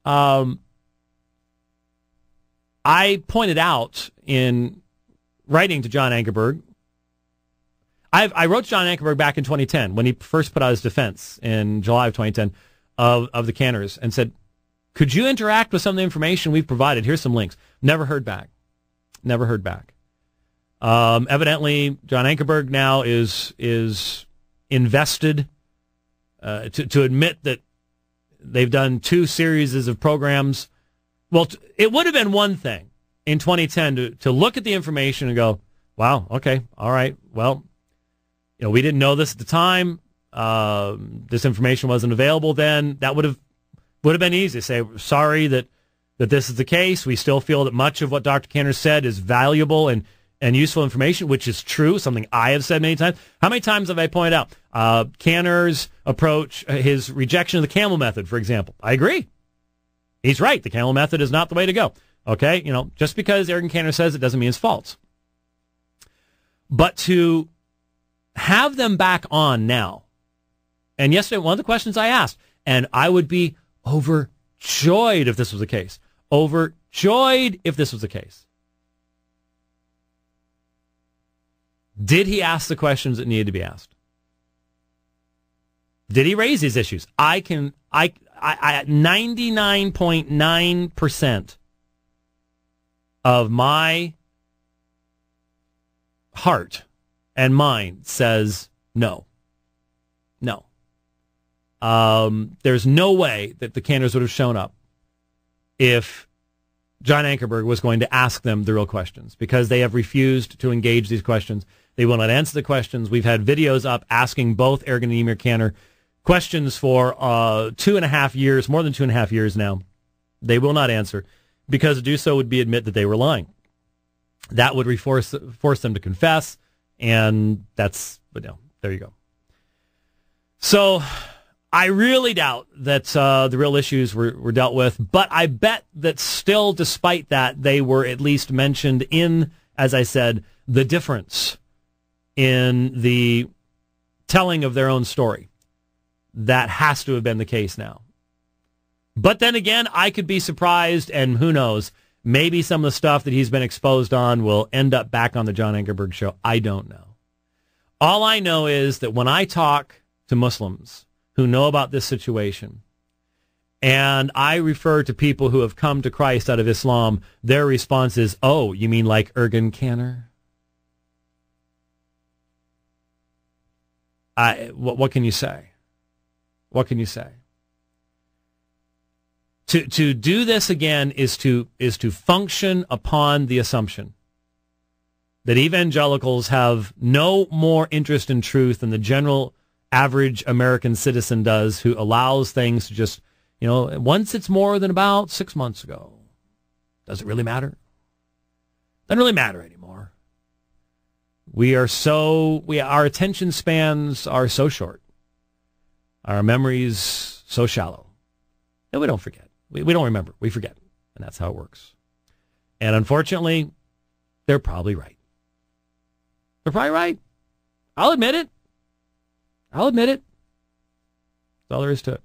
I pointed out in writing to John Ankerberg, I wrote to John Ankerberg back in 2010 when he first put out his defense in July of 2010 of the Caners and said, could you interact with some of the information we've provided? Here's some links. Never heard back. Never heard back. Evidently, John Ankerberg now is invested to admit that they've done 2 series of programs. Well, it would have been one thing in 2010 to look at the information and go, wow, okay, all right, well, we didn't know this at the time. This information wasn't available then. That would have been easy to say, sorry that this is the case. We still feel that much of what Dr. Caner said is valuable and useful information, which is true, something I have said many times. How many times have I pointed out Caner's approach, his rejection of the camel method, for example? I agree. He's right. The camel method is not the way to go. Okay? Just because Ergun Caner says it doesn't mean it's false. But to have them back on now, and yesterday, one of the questions I asked, and I would be overjoyed if this was the case. Overjoyed if this was the case. Did he ask the questions that needed to be asked? Did he raise these issues? I 99.9% of my heart and mind says no. No. There's no way that the Caners would have shown up if John Ankerberg was going to ask them the real questions, because they have refused to engage these questions. They will not answer the questions. We've had videos up asking both Ergun and Emir Caner questions for 2.5 years, more than 2.5 years now. They will not answer, because to do so would be admit that they were lying. That would force them to confess, and that's, there you go. So I really doubt that the real issues were dealt with, but I bet that still, despite that, they were at least mentioned in, as I said, the difference in the telling of their own story. That has to have been the case now. But then again, I could be surprised, and who knows, maybe some of the stuff that he's been exposed on will end up back on the John Ankerberg show. I don't know. All I know is that when I talk to Muslims who know about this situation, and I refer to people who have come to Christ out of Islam, their response is, oh, you mean like Ergun Caner? What can you say? What can you say? To do this again is to function upon the assumption that evangelicals have no more interest in truth than the general average American citizen does, who allows things to just, once it's more than about 6 months ago. Does it really matter? Doesn't really matter anymore. Our attention spans are so short. Our memories so shallow. And we don't forget. We don't remember. We forget. And that's how it works. And unfortunately, they're probably right. They're probably right. I'll admit it. That's all there is to it.